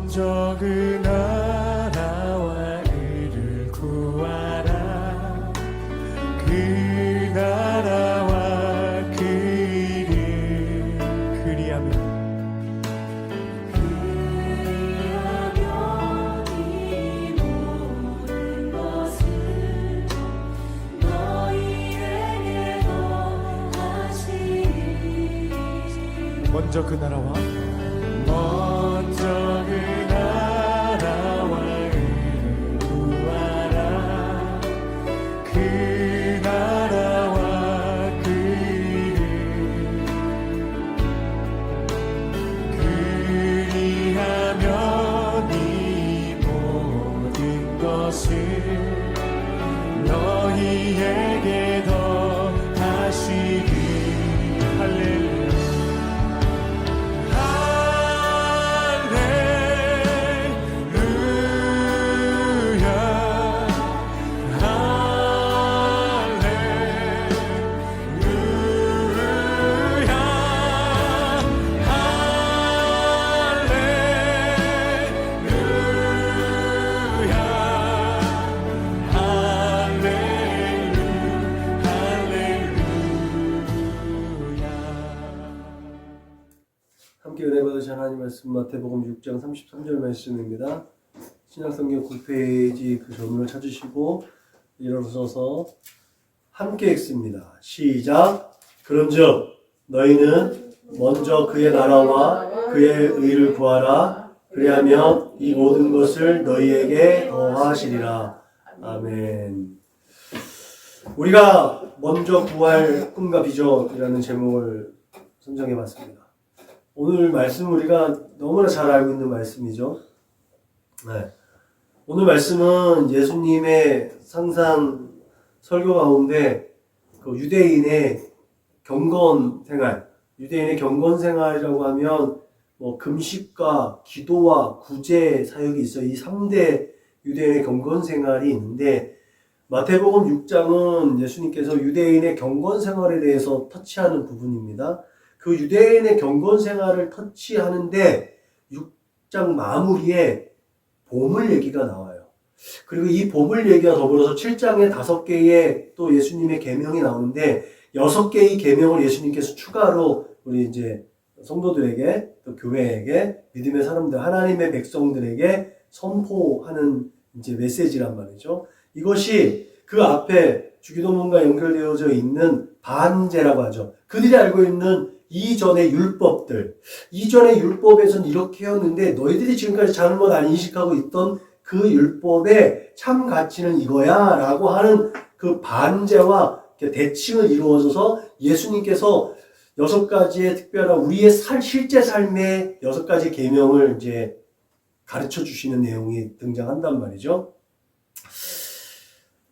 먼저 그 나라와 의를 구하라. 그 나라와 그 의를 그리하면 이 모든 것을 너희에게 더하시리. 먼저 그 나라와 먼저 그 나라와 의를 구하라. 그 나라와 그 의를 그리하면 이 모든 것을 너희에게 더하시리. 할렐루야. 함께 은혜 받으신 하나님 말씀 마태복음 6장 33절 말씀입니다. 신약성경 9페이지 그 전문을 찾으시고 일어서서 함께 읽습니다. 시작. 그런즉 너희는 먼저 그의 나라와 그의 의를 구하라. 그리하면 이 모든 것을 너희에게 더하시리라. 아멘. 우리가 먼저 구할 꿈과 비전이라는 제목을 선정해봤습니다. 오늘 말씀 우리가 너무나 잘 알고 있는 말씀이죠. 네. 오늘 말씀은 예수님의 상상 설교 가운데 그 유대인의 경건 생활이라고 하면 뭐 금식과 기도와 구제 사역이 있어요. 이 3대 유대인의 경건 생활이 있는데 마태복음 6장은 예수님께서 유대인의 경건 생활에 대해서 터치하는 부분입니다. 그 유대인의 경건 생활을 터치하는데 6장 마무리에 보물 얘기가 나와요. 그리고 이 보물 얘기와 더불어서 7장에 5개의 또 예수님의 계명이 나오는데 6개의 계명을 예수님께서 추가로 우리 이제 성도들에게 또 교회에게 믿음의 사람들 하나님의 백성들에게 선포하는 이제 메시지란 말이죠. 이것이 그 앞에 주기도문과 연결되어져 있는 반제라고 하죠. 그들이 알고 있는 이전의 율법들, 이전의 율법에서는 이렇게 했는데 너희들이 지금까지 잘못 안 인식하고 있던 그 율법의 참 가치는 이거야 라고 하는 그 반제와 대칭을 이루어져서 예수님께서 6가지의 특별한 우리의 실제 삶의 6가지 계명을 이제 가르쳐 주시는 내용이 등장한단 말이죠.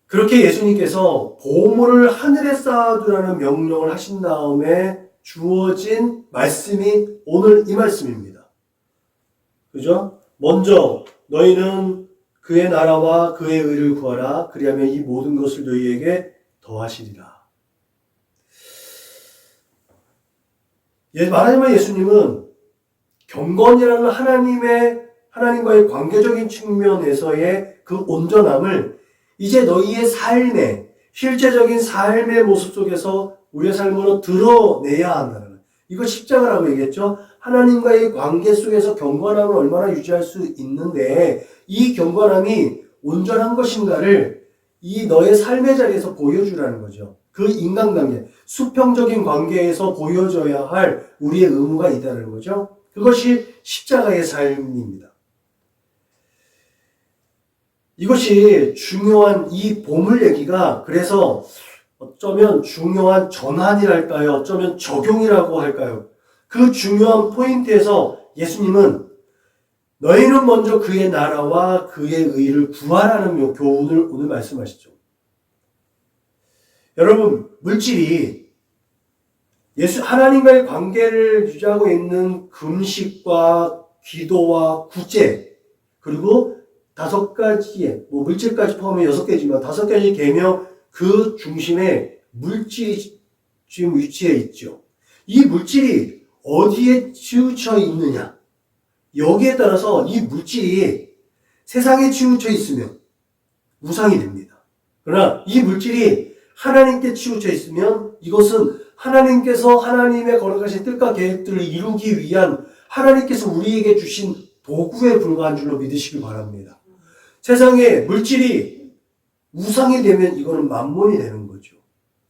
그렇게 예수님께서 보물을 하늘에 쌓아두라는 명령을 하신 다음에 주어진 말씀이 오늘 이 말씀입니다. 그죠? 먼저 너희는 그의 나라와 그의 의를 구하라. 그리하면 이 모든 것을 너희에게 더하시리라. 말하자면 예수님은 경건이라는 하나님과의 관계적인 측면에서의 그 온전함을 이제 너희의 삶의 실제적인 삶의 모습 속에서 우리의 삶으로 드러내야 한다는 거예요. 이거 십자가라고 얘기했죠. 하나님과의 관계 속에서 경건함을 얼마나 유지할 수 있는데 이 경건함이 온전한 것인가를 이 너의 삶의 자리에서 보여주라는 거죠. 그 인간관계, 수평적인 관계에서 보여줘야 할 우리의 의무가 있다는 거죠. 그것이 십자가의 삶입니다. 이것이 중요한 이 보물 얘기가 그래서 어쩌면 중요한 전환이랄까요? 어쩌면 적용이라고 할까요? 그 중요한 포인트에서 예수님은 너희는 먼저 그의 나라와 그의 의를 구하라는 교훈을 오늘 말씀하시죠. 여러분, 물질이 하나님과의 관계를 유지하고 있는 금식과 기도와 구제, 그리고 5가지의, 물질까지 포함해 6개지만 5가지 계명 그 중심에 물질이 지금 위치해 있죠. 이 물질이 어디에 치우쳐 있느냐? 여기에 따라서 이 물질이 세상에 치우쳐 있으면 우상이 됩니다. 그러나 이 물질이 하나님께 치우쳐 있으면 이것은 하나님께서 하나님의 거룩하신 뜻과 계획들을 이루기 위한 하나님께서 우리에게 주신 도구에 불과한 줄로 믿으시길 바랍니다. 세상에 물질이 우상이 되면 이거는 만몬이 되는 거죠.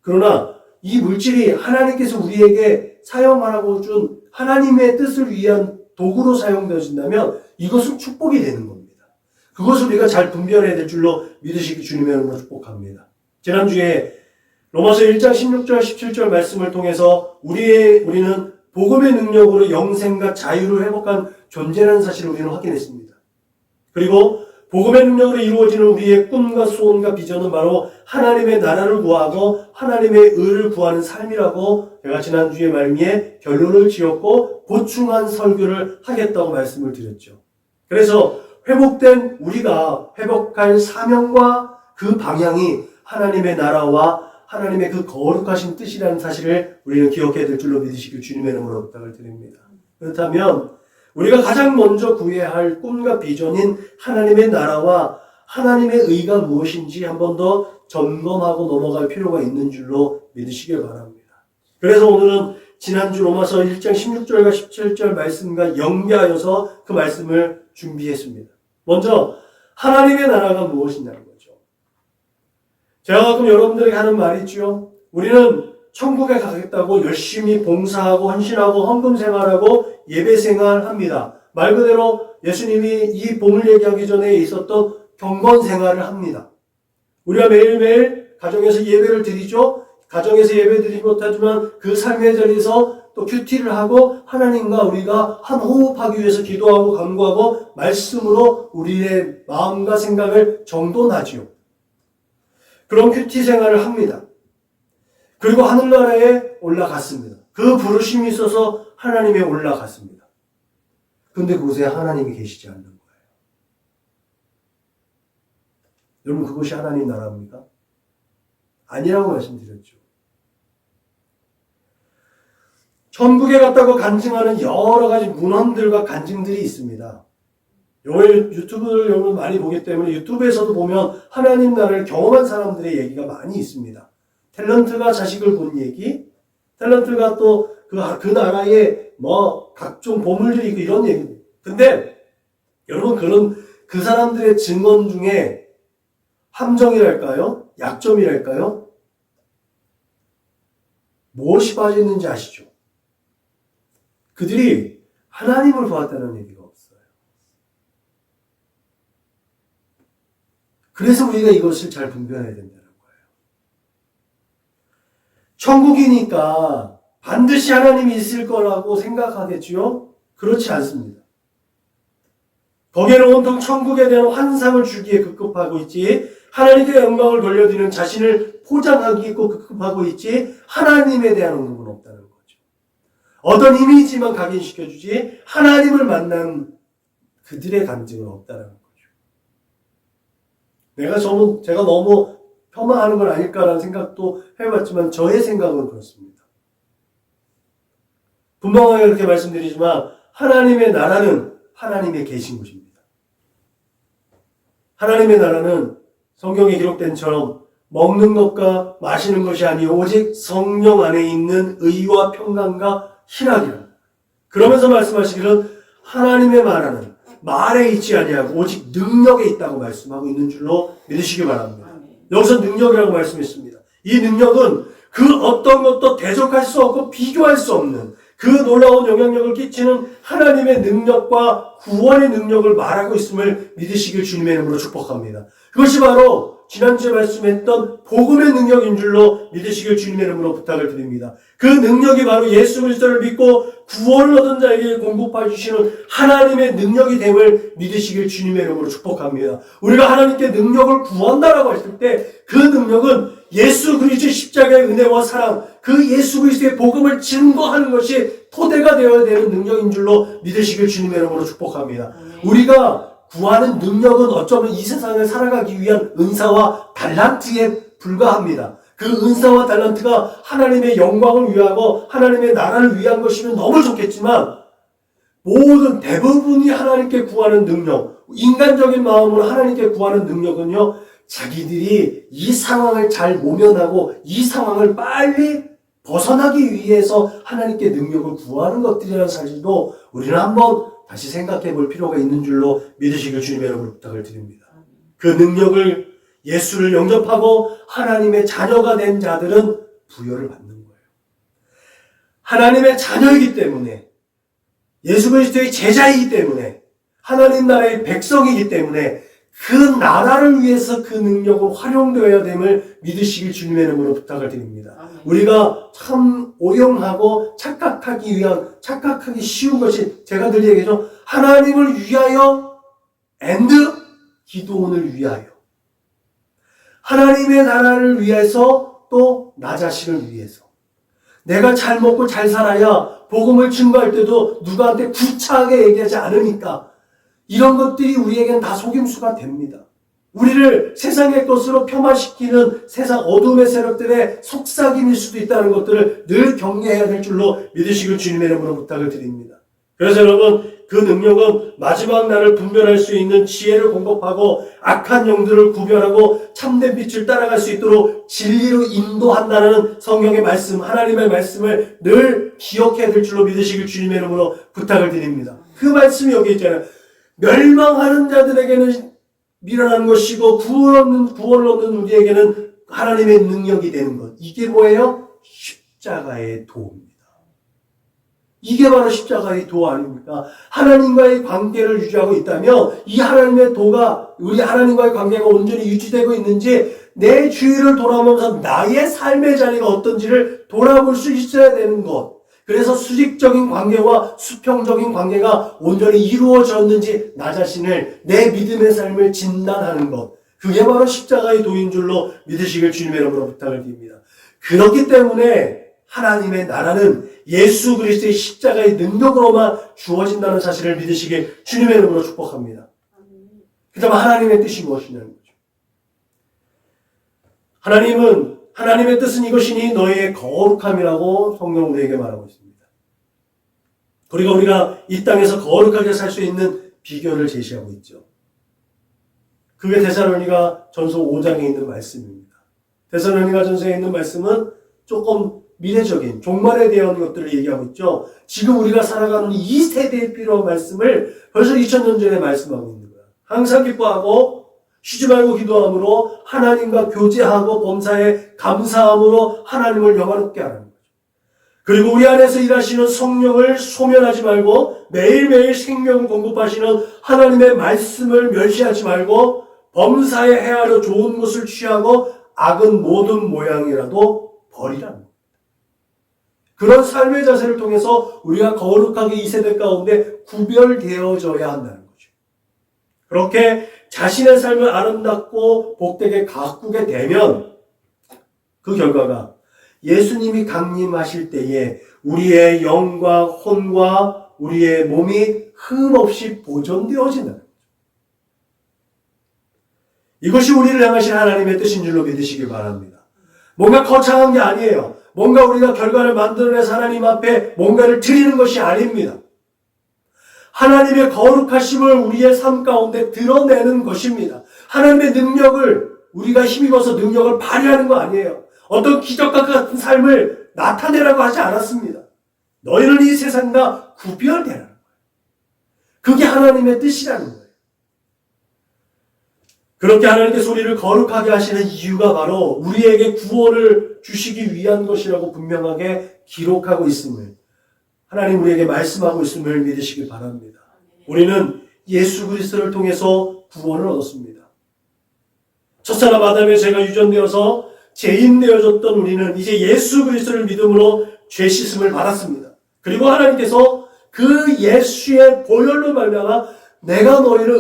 그러나 이 물질이 하나님께서 우리에게 사용하라고 준 하나님의 뜻을 위한 도구로 사용되어진다면 이것은 축복이 되는 겁니다. 그것을 우리가 잘 분별해야 될 줄로 믿으시기 주님의 이름으로 축복합니다. 지난주에 로마서 1장 16절 17절 말씀을 통해서 우리는 복음의 능력으로 영생과 자유를 회복한 존재라는 사실을 우리는 확인했습니다. 그리고 복음의 능력으로 이루어지는 우리의 꿈과 소원과 비전은 바로 하나님의 나라를 구하고 하나님의 의를 구하는 삶이라고 제가 지난주에 말미에 결론을 지었고 보충한 설교를 하겠다고 말씀을 드렸죠. 그래서 회복된 우리가 회복할 사명과 그 방향이 하나님의 나라와 하나님의 그 거룩하신 뜻이라는 사실을 우리는 기억해야 될 줄로 믿으시길 주님의 이름으로 부탁을 드립니다. 그렇다면 우리가 가장 먼저 구해야 할 꿈과 비전인 하나님의 나라와 하나님의 의가 무엇인지 한 번 더 점검하고 넘어갈 필요가 있는 줄로 믿으시길 바랍니다. 그래서 오늘은 지난주 로마서 1장 16절과 17절 말씀과 연계하여서 그 말씀을 준비했습니다. 먼저 하나님의 나라가 무엇이냐는 거죠. 제가 가끔 여러분들에게 하는 말이 있죠. 우리는 천국에 가겠다고 열심히 봉사하고 헌신하고 헌금 생활하고 예배 생활합니다. 말 그대로 예수님이 이 복음을 얘기하기 전에 있었던 경건 생활을 합니다. 우리가 매일매일 가정에서 예배를 드리죠. 가정에서 예배 드리지 못하지만 그 삶의 자리에서 또 큐티를 하고 하나님과 우리가 한 호흡하기 위해서 기도하고 간구하고 말씀으로 우리의 마음과 생각을 정돈하지요. 그런 큐티 생활을 합니다. 그리고 하늘나라에 올라갔습니다. 그 부르심이 있어서 하나님에 올라갔습니다. 그런데 그곳에 하나님이 계시지 않는 거예요. 여러분 그것이 하나님 나라입니까? 아니라고 말씀드렸죠. 천국에 갔다고 간증하는 여러 가지 문헌들과 간증들이 있습니다. 유튜브를 여러분 많이 보기 때문에 유튜브에서도 보면 하나님 나라를 경험한 사람들의 얘기가 많이 있습니다. 탤런트가 자식을 본 얘기, 탤런트가 또 그 나라에 각종 보물들이 있고 이런 얘기. 근데 여러분 그 사람들의 증언 중에 함정이랄까요? 약점이랄까요? 무엇이 빠져있는지 아시죠? 그들이 하나님을 보았다는 얘기가 없어요. 그래서 우리가 이것을 잘 분별해야 된다는 거예요. 천국이니까 반드시 하나님이 있을 거라고 생각하겠지요? 그렇지 않습니다. 거기에는 온통 천국에 대한 환상을 주기에 급급하고 있지, 하나님께 영광을 돌려드리는 자신을 포장하기 급급하고 있지, 하나님에 대한 언급은 없다는 거죠. 어떤 이미지만 각인시켜주지, 하나님을 만난 그들의 간증은 없다는 거죠. 제가 너무 폄하하는 건 아닐까라는 생각도 해봤지만, 저의 생각은 그렇습니다. 분명하게 그렇게 말씀드리지만, 하나님의 나라는 하나님의 계신 곳입니다. 하나님의 나라는 성경에 기록된 처럼 먹는 것과 마시는 것이 아니요 오직 성령 안에 있는 의와 평강과 희락이라. 그러면서 말씀하시기를 하나님의 나라는 말에 있지 아니하고 오직 능력에 있다고 말씀하고 있는 줄로 믿으시기 바랍니다. 여기서 능력이라고 말씀했습니다. 이 능력은 그 어떤 것도 대적할 수 없고 비교할 수 없는 그 놀라운 영향력을 끼치는 하나님의 능력과 구원의 능력을 말하고 있음을 믿으시길 주님의 이름으로 축복합니다. 그것이 바로 지난주에 말씀했던 복음의 능력인 줄로 믿으시길 주님의 이름으로 부탁을 드립니다. 그 능력이 바로 예수 그리스도를 믿고 구원을 얻은 자에게 공급해 주시는 하나님의 능력이 됨을 믿으시길 주님의 이름으로 축복합니다. 우리가 하나님께 능력을 구한다라고 했을 때 그 능력은 예수 그리스도의 십자가의 은혜와 사랑, 그 예수 그리스도의 복음을 증거하는 것이 토대가 되어야 되는 능력인 줄로 믿으시길 주님의 이름으로 축복합니다. 우리가 구하는 능력은 어쩌면 이 세상을 살아가기 위한 은사와 달란트에 불과합니다. 그 은사와 달란트가 하나님의 영광을 위하고 하나님의 나라를 위한 것이면 너무 좋겠지만 모든 대부분이 하나님께 구하는 능력, 인간적인 마음으로 하나님께 구하는 능력은요, 자기들이 이 상황을 잘 모면하고 이 상황을 빨리 벗어나기 위해서 하나님께 능력을 구하는 것들이라는 사실도 우리는 한번 다시 생각해 볼 필요가 있는 줄로 믿으시길 주님의 이름으로 부탁을 드립니다. 그 능력을 예수를 영접하고 하나님의 자녀가 된 자들은 부여를 받는 거예요. 하나님의 자녀이기 때문에, 예수 그리스도의 제자이기 때문에, 하나님 나라의 백성이기 때문에 그 나라를 위해서 그 능력을 활용되어야 됨을 믿으시길 주님의 이름으로 부탁을 드립니다. 우리가 참 오용하고 착각하기 쉬운 것이, 제가 늘 얘기하죠. 하나님을 위하여 and 기도원을 위하여. 하나님의 나라를 위해서 또 나 자신을 위해서. 내가 잘 먹고 잘 살아야 복음을 증거할 때도 누구한테 구차하게 얘기하지 않으니까 이런 것들이 우리에겐 다 속임수가 됩니다. 우리를 세상의 것으로 폄하시키는 세상 어둠의 세력들의 속삭임일 수도 있다는 것들을 늘 경계해야 될 줄로 믿으시길 주님의 이름으로 부탁을 드립니다. 그래서 여러분, 그 능력은 마지막 날을 분별할 수 있는 지혜를 공급하고 악한 영들을 구별하고 참된 빛을 따라갈 수 있도록 진리로 인도한다는 성경의 말씀, 하나님의 말씀을 늘 기억해야 될 줄로 믿으시길 주님의 이름으로 부탁을 드립니다. 그 말씀이 여기 있잖아요. 멸망하는 자들에게는 미련한 것이고 구원을 얻는 우리에게는 하나님의 능력이 되는 것. 이게 뭐예요? 십자가의 도입니다. 이게 바로 십자가의 도 아닙니까? 하나님과의 관계를 유지하고 있다면 이 하나님의 도가, 우리 하나님과의 관계가 온전히 유지되고 있는지, 내 주위를 돌아보면서 나의 삶의 자리가 어떤지를 돌아볼 수 있어야 되는 것. 그래서 수직적인 관계와 수평적인 관계가 온전히 이루어졌는지 나 자신을, 내 믿음의 삶을 진단하는 것. 그게 바로 십자가의 도인 줄로 믿으시길 주님의 이름으로 부탁을 드립니다. 그렇기 때문에 하나님의 나라는 예수 그리스도의 십자가의 능력으로만 주어진다는 사실을 믿으시길 주님의 이름으로 축복합니다. 그렇다면 하나님의 뜻이 무엇이냐는 거죠. 하나님의 뜻은 이것이니 너희의 거룩함이라고 성경 우리에게 말하고 있습니다. 그리고 우리가 이 땅에서 거룩하게 살 수 있는 비결을 제시하고 있죠. 그게 데살로니가 전서 5장에 있는 말씀입니다. 데살로니가 전서에 있는 말씀은 조금 미래적인 종말에 대한 것들을 얘기하고 있죠. 지금 우리가 살아가는 이 세대에 필요한 말씀을 벌써 2000년 전에 말씀하고 있는 거야. 항상 기뻐하고 쉬지 말고 기도함으로 하나님과 교제하고 범사에 감사함으로 하나님을 영화롭게 하는 거죠. 그리고 우리 안에서 일하시는 성령을 소멸하지 말고 매일매일 생명을 공급하시는 하나님의 말씀을 멸시하지 말고 범사에 헤아려 좋은 것을 취하고 악은 모든 모양이라도 버리라는 거예요. 그런 삶의 자세를 통해서 우리가 거룩하게 이 세대 가운데 구별되어져야 한다는 거죠. 그렇게 자신의 삶을 아름답고 복되게 가꾸게 되면 그 결과가 예수님이 강림하실 때에 우리의 영과 혼과 우리의 몸이 흠없이 보존되어진다는 거죠. 이것이 우리를 향하신 하나님의 뜻인 줄로 믿으시길 바랍니다. 뭔가 거창한 게 아니에요. 뭔가 우리가 결과를 만들어내서 하나님 앞에 뭔가를 드리는 것이 아닙니다. 하나님의 거룩하심을 우리의 삶 가운데 드러내는 것입니다. 하나님의 능력을 우리가 힘입어서 능력을 발휘하는 거 아니에요. 어떤 기적과 같은 삶을 나타내라고 하지 않았습니다. 너희는 이 세상과 구별되라는 거예요. 그게 하나님의 뜻이라는 거예요. 그렇게 하나님께서 우리를 거룩하게 하시는 이유가 바로 우리에게 구원을 주시기 위한 것이라고 분명하게 기록하고 있음을, 하나님 우리에게 말씀하고 있음을 믿으시길 바랍니다. 우리는 예수 그리스도를 통해서 구원을 얻었습니다. 첫사람 아담의 죄가 유전되어서 죄인 되어졌던 우리는 이제 예수 그리스도를 믿음으로 죄 씻음을 받았습니다. 그리고 하나님께서 그 예수의 보혈로 말미암아 내가 너희를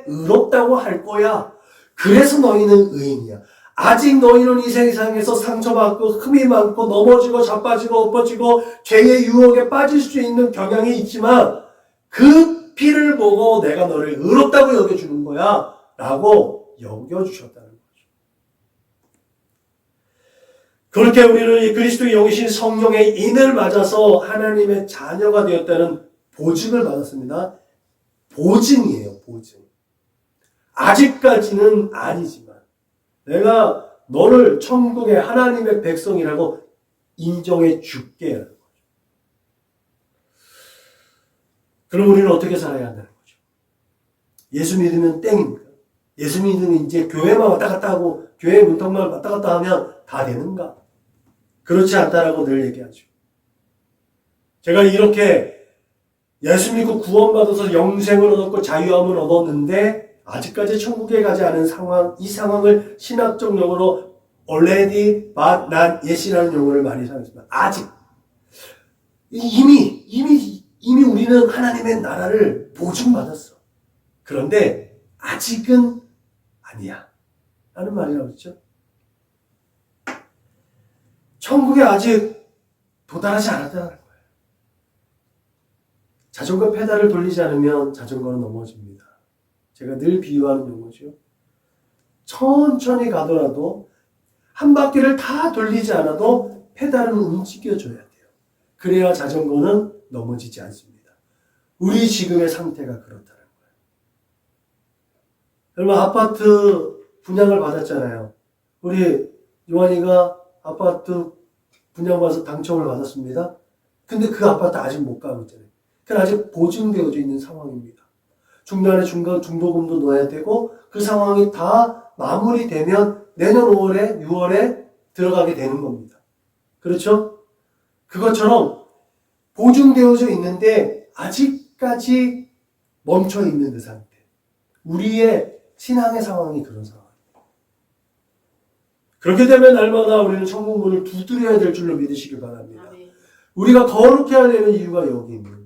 의롭다고 할 거야. 그래서 너희는 의인이야. 아직 너희는 이 세상에서 상처받고 흠이 많고 넘어지고 자빠지고 엎어지고 죄의 유혹에 빠질 수 있는 경향이 있지만 그 피를 보고 내가 너를 의롭다고 여겨주는 거야 라고 여겨주셨다는 거죠. 그렇게 우리는 이 그리스도의 영이신 성령의 인을 맞아서 하나님의 자녀가 되었다는 보증을 받았습니다. 보증이에요, 보증. 아직까지는 아니지만 내가 너를 천국의 하나님의 백성이라고 인정해 줄게 라는 거죠. 그럼 우리는 어떻게 살아야 한다는 거죠? 예수 믿으면 땡입니까? 예수 믿으면 이제 교회만 왔다 갔다 하고 교회 문턱만 왔다 갔다 하면 다 되는가? 그렇지 않다라고 늘 얘기하죠. 제가 이렇게 예수 믿고 구원받아서 영생을 얻었고 자유함을 얻었는데 아직까지 천국에 가지 않은 상황, 이 상황을 신학적 용어로 already but not yet이라는 용어를 많이 사용했습니다. 아직. 이미 우리는 하나님의 나라를 보증받았어. 그런데 아직은 아니야. 라는 말이 나오죠. 천국에 아직 도달하지 않았다는 거예요. 자전거 페달을 돌리지 않으면 자전거는 넘어집니다. 제가 늘 비유하는 용어죠. 천천히 가더라도 한 바퀴를 다 돌리지 않아도 페달은 움직여줘야 돼요. 그래야 자전거는 넘어지지 않습니다. 우리 지금의 상태가 그렇다는 거예요. 여러분 아파트 분양을 받았잖아요. 우리 요한이가 아파트 분양받아서 당첨을 받았습니다. 근데 그 아파트 아직 못 가고 있잖아요. 그건 아직 보증되어져 있는 상황입니다. 중간에 중도금도 넣어야 되고 그 상황이 다 마무리되면 내년 5월에 6월에 들어가게 되는 겁니다. 그렇죠? 그것처럼 보증되어져 있는데 아직까지 멈춰 있는 그 상태. 우리의 신앙의 상황이 그런 상황입니다. 그렇게 되면 날마다 우리는 천국 문을 두드려야 될 줄로 믿으시길 바랍니다. 우리가 거룩해야 되는 이유가 여기 있는 거예요.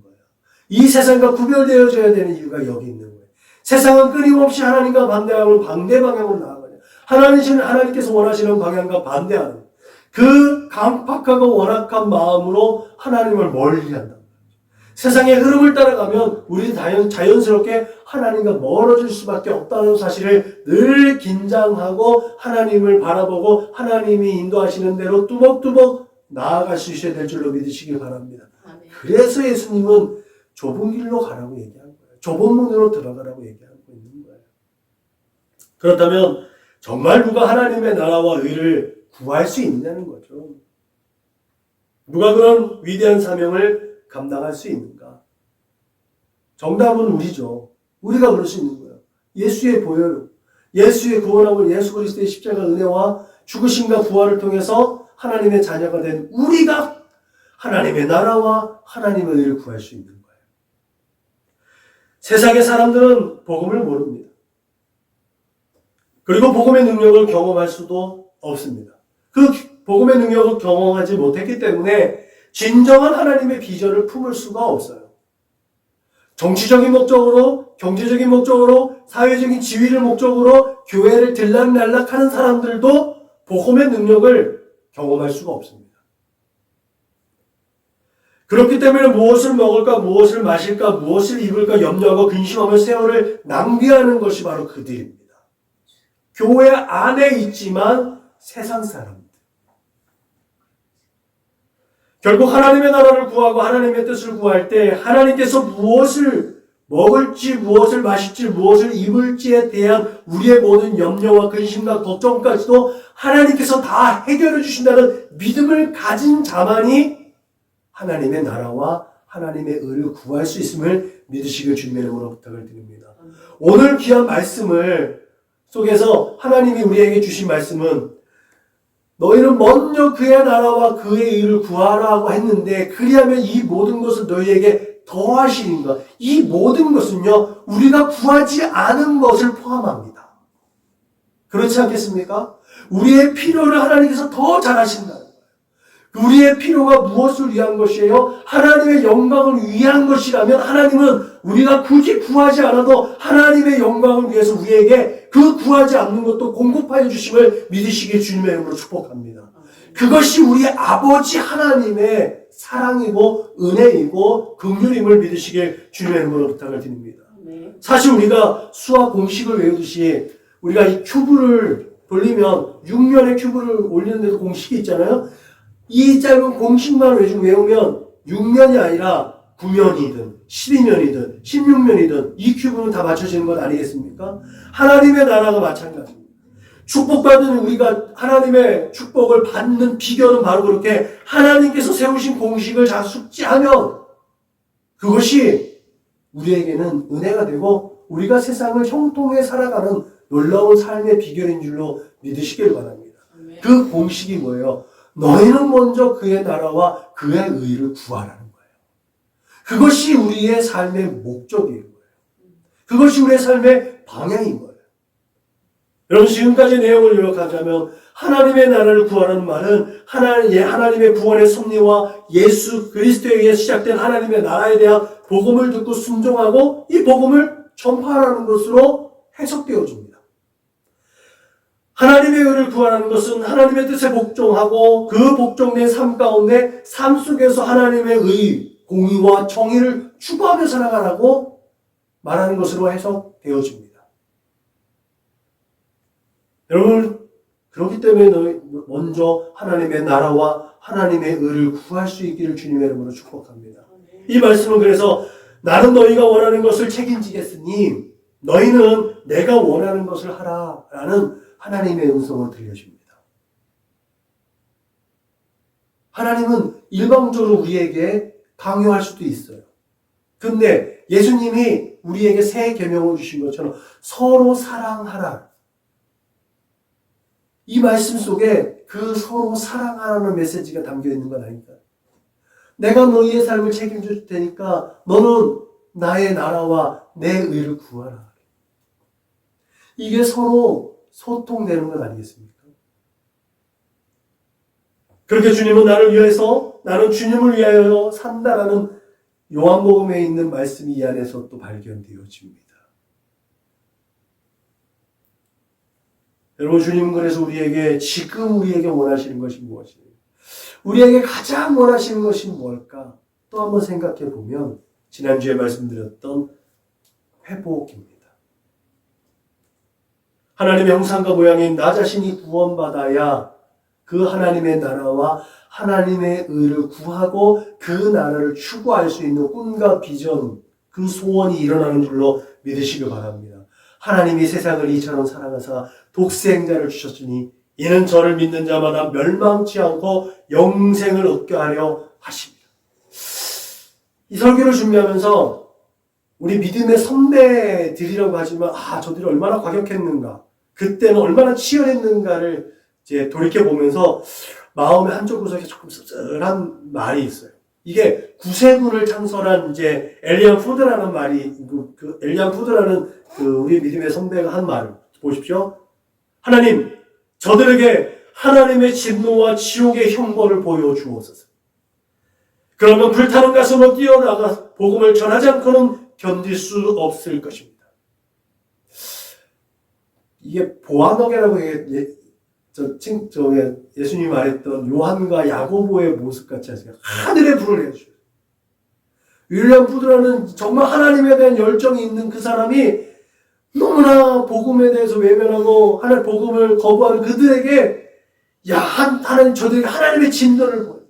이 세상과 구별되어져야 되는 이유가 여기 있는 거예요. 세상은 끊임없이 하나님과 반대하고 반대 방향으로 나아가요. 하나님께서 원하시는 방향과 반대하는 그 강팍하고 완악한 마음으로 하나님을 멀리한다. 세상의 흐름을 따라가면 우리는 자연스럽게 하나님과 멀어질 수밖에 없다는 사실을 늘 긴장하고 하나님을 바라보고 하나님이 인도하시는 대로 뚜벅뚜벅 나아갈 수 있어야 될 줄로 믿으시길 바랍니다. 그래서 예수님은 좁은 길로 가라고 얘기한 거예요. 좁은 문으로 들어가라고 얘기하고 있는 거예요. 그렇다면 정말 누가 하나님의 나라와 의를 구할 수 있냐는 거죠. 누가 그런 위대한 사명을 감당할 수 있는가? 정답은 우리죠. 우리가 그럴 수 있는 거예요. 예수의 보혈, 예수의 구원하고 예수 그리스도의 십자가 은혜와 죽으심과 부활을 통해서 하나님의 자녀가 된 우리가 하나님의 나라와 하나님의 의를 구할 수 있는 거예요. 세상의 사람들은 복음을 모릅니다. 그리고 복음의 능력을 경험할 수도 없습니다. 그 복음의 능력을 경험하지 못했기 때문에 진정한 하나님의 비전을 품을 수가 없어요. 정치적인 목적으로, 경제적인 목적으로, 사회적인 지위를 목적으로 교회를 들락날락하는 사람들도 복음의 능력을 경험할 수가 없습니다. 그렇기 때문에 무엇을 먹을까, 무엇을 마실까, 무엇을 입을까 염려하고 근심하며 세월을 낭비하는 것이 바로 그들입니다. 교회 안에 있지만 세상 사람들. 결국 하나님의 나라를 구하고 하나님의 뜻을 구할 때 하나님께서 무엇을 먹을지, 무엇을 마실지, 무엇을 입을지에 대한 우리의 모든 염려와 근심과 걱정까지도 하나님께서 다 해결해 주신다는 믿음을 가진 자만이 하나님의 나라와 하나님의 의를 구할 수 있음을 믿으시길 주님의 이름으로 부탁을 드립니다. 오늘 귀한 말씀을 속에서 하나님이 우리에게 주신 말씀은 너희는 먼저 그의 나라와 그의 의를 구하라고 했는데 그리하면 이 모든 것을 너희에게 더하시는가? 이 모든 것은요, 우리가 구하지 않은 것을 포함합니다. 그렇지 않겠습니까? 우리의 필요를 하나님께서 더 잘하신다는 거예요. 우리의 필요가 무엇을 위한 것이에요? 하나님의 영광을 위한 것이라면 하나님은 우리가 굳이 구하지 않아도 하나님의 영광을 위해서 우리에게 그 구하지 않는 것도 공급하여 주심을 믿으시기에 주님의 이름으로 축복합니다. 그것이 우리 아버지 하나님의 사랑이고 은혜이고 긍휼임을 믿으시기에 주님의 이름으로 부탁을 드립니다. 사실 우리가 수학 공식을 외우듯이 우리가 이 큐브를 돌리면 6면의 큐브를 올리는데도 공식이 있잖아요. 이 짧은 공식만 외우면 6면이 아니라 9면이든 12면이든 16면이든 이 큐브는 다 맞춰지는 것 아니겠습니까? 하나님의 나라가 마찬가지입니다. 축복받는 우리가 하나님의 축복을 받는 비결은 바로 그렇게 하나님께서 세우신 공식을 잘 숙지하면 그것이 우리에게는 은혜가 되고 우리가 세상을 형통해 살아가는 놀라운 삶의 비결인 줄로 믿으시길 바랍니다. 그 공식이 뭐예요? 너희는 먼저 그의 나라와 그의 의를 구하라는 거예요. 그것이 우리의 삶의 목적이에요. 그것이 우리의 삶의 방향인 거예요. 여러분 지금까지 내용을 요약하자면 하나님의 나라를 구하라는 말은 하나님의 구원의 섭리와 예수 그리스도에 의해 시작된 하나님의 나라에 대한 복음을 듣고 순종하고 이 복음을 전파하라는 것으로 해석되어집니다. 하나님의 의를 구하라는 것은 하나님의 뜻에 복종하고 그 복종된 삶 가운데 삶 속에서 하나님의 의, 공의와 정의를 추구하며 살아가라고 말하는 것으로 해석되어집니다. 여러분 그렇기 때문에 너희 먼저 하나님의 나라와 하나님의 의를 구할 수 있기를 주님의 이름으로 축복합니다. 이 말씀은 그래서 나는 너희가 원하는 것을 책임지겠으니 너희는 내가 원하는 것을 하라라는 하나님의 음성을 들려줍니다. 하나님은 일방적으로 우리에게 강요할 수도 있어요. 근데 예수님이 우리에게 새 계명을 주신 것처럼 서로 사랑하라. 이 말씀 속에 그 서로 사랑하라는 메시지가 담겨 있는 건 아닙니다. 내가 너희의 삶을 책임져 줄 테니까 너는 나의 나라와 내 의를 구하라. 이게 서로 소통되는 건 아니겠습니까? 그렇게 주님은 나를 위해서 나는 주님을 위하여 산다라는 요한복음에 있는 말씀이 이 안에서 또 발견되어집니다. 여러분 주님은 그래서 지금 우리에게 원하시는 것이 무엇이에요? 우리에게 가장 원하시는 것이 뭘까? 또 한번 생각해 보면 지난주에 말씀드렸던 회복입니다. 하나님의 형상과 모양인 나 자신이 구원받아야 그 하나님의 나라와 하나님의 의를 구하고 그 나라를 추구할 수 있는 꿈과 비전, 그 소원이 일어나는 줄로 믿으시기 바랍니다. 하나님이 세상을 이처럼 사랑하사 독생자를 주셨으니 이는 저를 믿는 자마다 멸망치 않고 영생을 얻게 하려 하십니다. 이 설교를 준비하면서 우리 믿음의 선배들이라고 하지만 저들이 얼마나 과격했는가, 그때는 얼마나 치열했는가를 이제 돌이켜보면서 마음의 한쪽 구석에 조금 씁쓸한 말이 있어요. 이게 구세군을 창설한 이제 엘리안 푸드라는 말이, 엘리안 푸드라는 우리 믿음의 선배가 한 말을 보십시오. 하나님, 저들에게 하나님의 진노와 지옥의 형벌을 보여주옵소서. 그러면 불타는 가슴으로 뛰어나가 복음을 전하지 않고는 견딜 수 없을 것입니다. 이게 보아너게라고 예수님이 말했던 요한과 야고보의 모습 같지 않습니까? 하늘의 불을 내주셔요. 윌리엄 푸드라는 정말 하나님에 대한 열정이 있는 그 사람이 너무나 복음에 대해서 외면하고 하나님 복음을 거부하는 그들에게 하나님 저들에게 하나님의 진노를 보여요.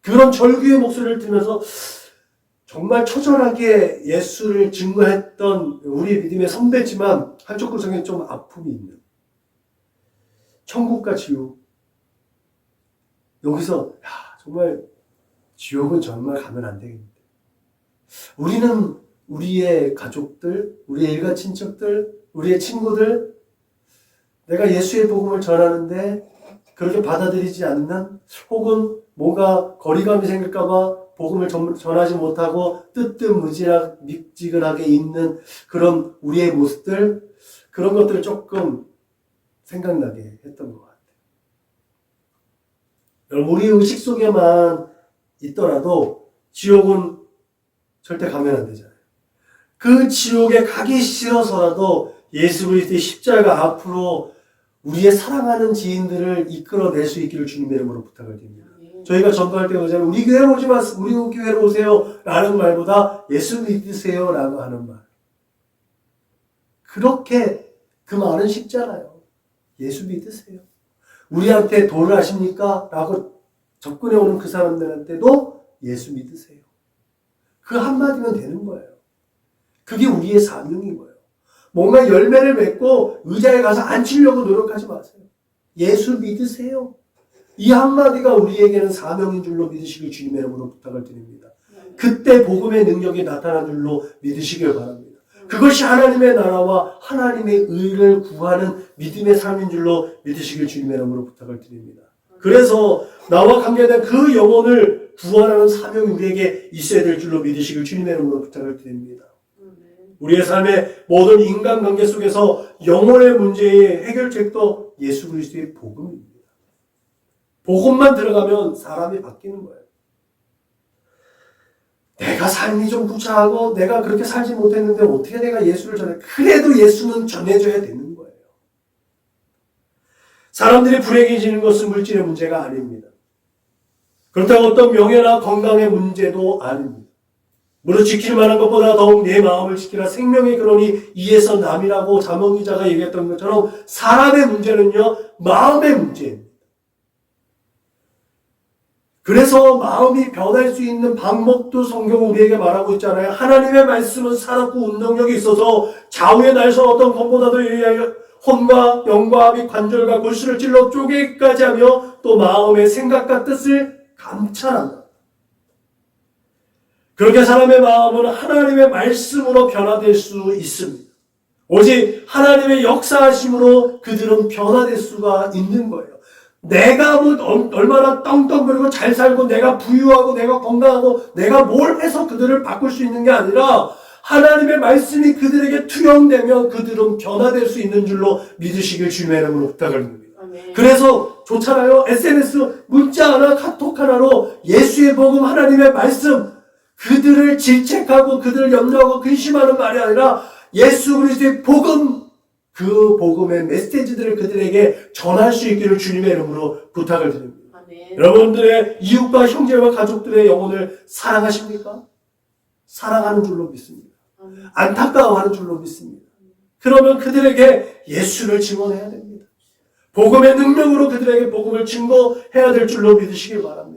그런 절규의 목소리를 들으면서 정말 처절하게 예수를 증거했던 우리 믿음의 선배지만 한쪽 구석에 좀 아픔이 있는 천국과 지옥. 여기서 정말 지옥은 정말 가면 안 되겠는데. 우리는 우리의 가족들, 우리의 일가 친척들, 우리의 친구들, 내가 예수의 복음을 전하는데 그렇게 받아들이지 않는, 혹은 뭔가 거리감이 생길까봐 복음을 전하지 못하고 뜨뜻미지근하게 있는 그런 우리의 모습들, 그런 것들을 조금 생각나게 했던 것 같아요. 여러분, 우리 의식 속에만 있더라도 지옥은 절대 가면 안 되잖아요. 그 지옥에 가기 싫어서라도 예수 그리스도의 십자가 앞으로 우리의 사랑하는 지인들을 이끌어낼 수 있기를 주님의 이름으로 부탁을 드립니다. 저희가 전도할 때 그러잖아요. 우리 교회로 오지 마세요. 우리 교회로 오세요. 라는 말보다 예수 믿으세요. 라고 하는 말. 그렇게 그 말은 쉽잖아요. 예수 믿으세요. 우리한테 도를 하십니까? 라고 접근해 오는 그 사람들한테도 예수 믿으세요. 그 한마디면 되는 거예요. 그게 우리의 사명인 거예요. 뭔가 열매를 맺고 의자에 가서 앉히려고 노력하지 마세요. 예수 믿으세요. 이 한마디가 우리에게는 사명인 줄로 믿으시길 주님의 이름으로 부탁을 드립니다. 그때 복음의 능력이 나타난 줄로 믿으시길 바랍니다. 그것이 하나님의 나라와 하나님의 의를 구하는 믿음의 삶인 줄로 믿으시길 주님의 이름으로 부탁을 드립니다. 그래서 나와 관계된 그 영혼을 구원하는 사명이 우리에게 있어야 될 줄로 믿으시길 주님의 이름으로 부탁을 드립니다. 우리의 삶의 모든 인간관계 속에서 영혼의 문제의 해결책도 예수 그리스도의 복음입니다. 복음만 들어가면 사람이 바뀌는 거예요. 내가 삶이 좀 구차하고 내가 그렇게 살지 못했는데 어떻게 내가 예수를 전해? 그래도 예수는 전해줘야 되는 거예요. 사람들이 불행해지는 것은 물질의 문제가 아닙니다. 그렇다고 어떤 명예나 건강의 문제도 아닙니다. 무릇 지킬 만한 것보다 더욱 내 마음을 지키라. 생명의 근원이 이에서 남이라고 잠언 기자가 얘기했던 것처럼 사람의 문제는요, 마음의 문제입니다. 그래서 마음이 변할 수 있는 방법도 성경은 우리에게 말하고 있잖아요. 하나님의 말씀은 살았고 운동력이 있어서 좌우에 날서 어떤 것보다도 혼과 영과 및 관절과 골수를 찔러 쪼개기까지 하며 또 마음의 생각과 뜻을 감찰한다. 그렇게 사람의 마음은 하나님의 말씀으로 변화될 수 있습니다. 오직 하나님의 역사하심으로 그들은 변화될 수가 있는 거예요. 내가 얼마나 떵떵거리고 잘 살고 내가 부유하고 내가 건강하고 내가 뭘 해서 그들을 바꿀 수 있는 게 아니라 하나님의 말씀이 그들에게 투영되면 그들은 변화될 수 있는 줄로 믿으시길 주님의 이름으로 부탁을 드립니다. 그래서 좋잖아요. SNS 문자 하나 카톡 하나로 예수의 복음 하나님의 말씀 그들을 질책하고 그들을 염려하고 근심하는 말이 아니라 예수 그리스도의 복음 그 복음의 메시지들을 그들에게 전할 수 있기를 주님의 이름으로 부탁을 드립니다. 아멘. 여러분들의 이웃과 형제와 가족들의 영혼을 사랑하십니까? 사랑하는 줄로 믿습니다. 아멘. 안타까워하는 줄로 믿습니다. 그러면 그들에게 예수를 증언해야 됩니다. 복음의 능력으로 그들에게 복음을 증거해야 될 줄로 믿으시길 바랍니다.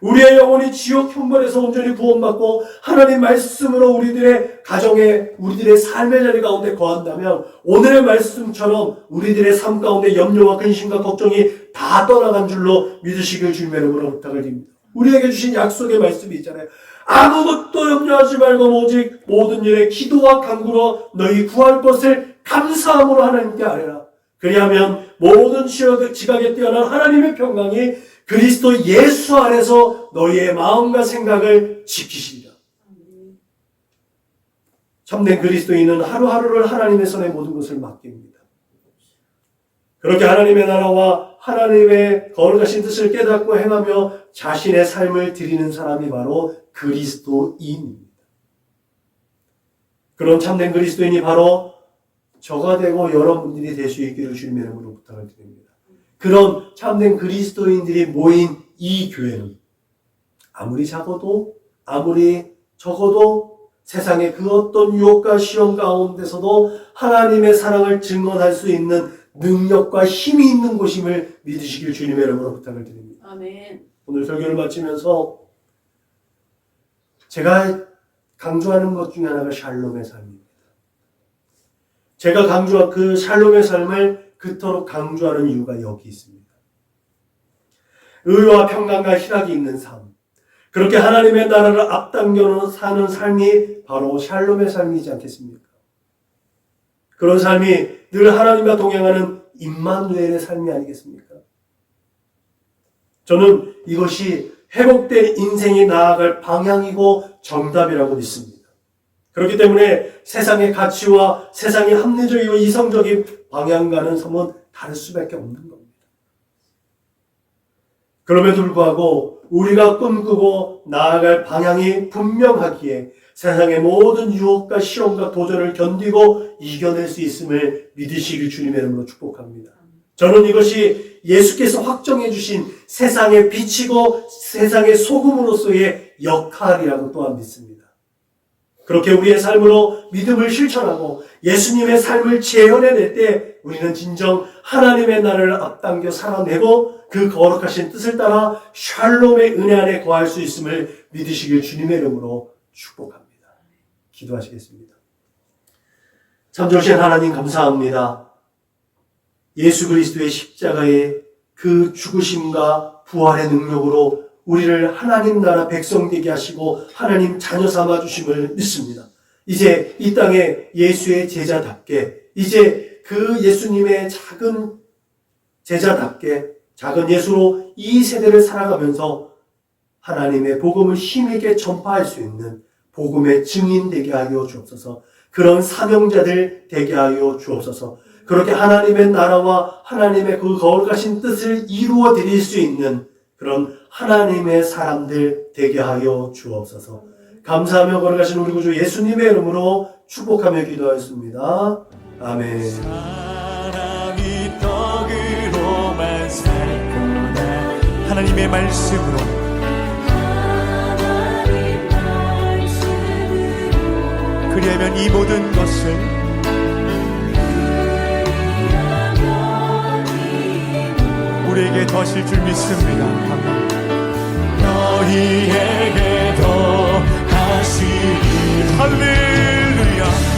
우리의 영혼이 지옥 형벌에서 온전히 구원받고 하나님 말씀으로 우리들의 가정에 우리들의 삶의 자리 가운데 거한다면 오늘의 말씀처럼 우리들의 삶 가운데 염려와 근심과 걱정이 다 떠나간 줄로 믿으시길 주님의 이름으로 부탁을 드립니다. 우리에게 주신 약속의 말씀이 있잖아요. 아무것도 염려하지 말고 오직 모든 일에 기도와 간구로 너희 구할 것을 감사함으로 하나님께 아뢰라. 그리하면 모든 지각에 뛰어난 하나님의 평강이 그리스도 예수 안에서 너희의 마음과 생각을 지키시리라. 참된 그리스도인은 하루하루를 하나님의 손에 모든 것을 맡깁니다. 그렇게 하나님의 나라와 하나님의 거룩하신 뜻을 깨닫고 행하며 자신의 삶을 드리는 사람이 바로 그리스도인입니다. 그런 참된 그리스도인이 바로 저가 되고 여러분들이 될 수 있기를 주님의 이름으로 부탁을 드립니다. 그런 참된 그리스도인들이 모인 이 교회는 아무리 작아도 아무리 적어도 세상의 그 어떤 유혹과 시험 가운데서도 하나님의 사랑을 증언할 수 있는 능력과 힘이 있는 곳임을 믿으시길 주님의 이름으로 부탁을 드립니다. 아멘. 오늘 설교를 마치면서 제가 강조하는 것 중에 하나가 샬롬의 삶입니다. 제가 강조한 그 샬롬의 삶을 그토록 강조하는 이유가 여기 있습니다. 의와 평강과 희락이 있는 삶. 그렇게 하나님의 나라를 앞당겨 사는 삶이 바로 샬롬의 삶이지 않겠습니까? 그런 삶이 늘 하나님과 동행하는 임마누엘의 삶이 아니겠습니까? 저는 이것이 회복된 인생이 나아갈 방향이고 정답이라고 믿습니다. 그렇기 때문에 세상의 가치와 세상의 합리적이고 이성적인 방향과는 som은 다를 수밖에 없는 겁니다. 그럼에도 불구하고 우리가 꿈꾸고 나아갈 방향이 분명하기에 세상의 모든 유혹과 시험과 도전을 견디고 이겨낼 수 있음을 믿으시길 주님의 이름으로 축복합니다. 저는 이것이 예수께서 확정해 주신 세상의 빛이고 세상의 소금으로서의 역할이라고 또한 믿습니다. 그렇게 우리의 삶으로 믿음을 실천하고 예수님의 삶을 재현해낼 때 우리는 진정 하나님의 나라를 앞당겨 살아내고 그 거룩하신 뜻을 따라 샬롬의 은혜 안에 거할 수 있음을 믿으시길 주님의 이름으로 축복합니다. 기도하시겠습니다. 참 좋으신 하나님 감사합니다. 예수 그리스도의 십자가의 그 죽으심과 부활의 능력으로 우리를 하나님 나라 백성 되게 하시고 하나님 자녀 삼아 주심을 믿습니다. 이제 이 땅에 예수의 제자답게, 이제 그 예수님의 작은 제자답게 작은 예수로 이 세대를 살아가면서 하나님의 복음을 힘있게 전파할 수 있는 복음의 증인 되게 하여 주옵소서. 그런 사명자들 되게 하여 주옵소서. 그렇게 하나님의 나라와 하나님의 그 거룩하신 뜻을 이루어 드릴 수 있는 그런 하나님의 사람들 되게 하여 주옵소서. 감사하며 거룩하신 우리 구주 예수님의 이름으로 축복하며 기도하였습니다. 아멘. 사람이 떡으로만 살 거다. 하나님의 말씀으로 그리하면 이 모든 것을 우리에게 더하실 줄 믿습니다. 너희에게 더하시리. 할렐루야.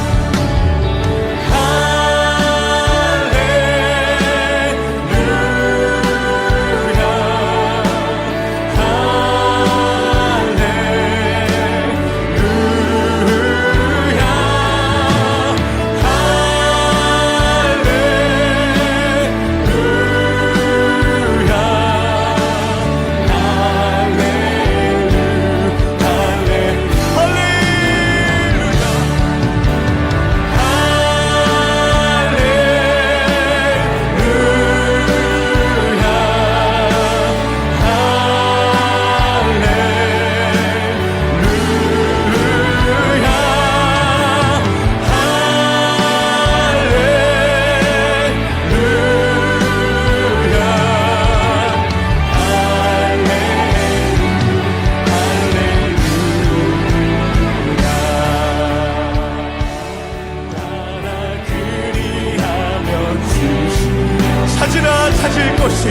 찾으라 찾을 것이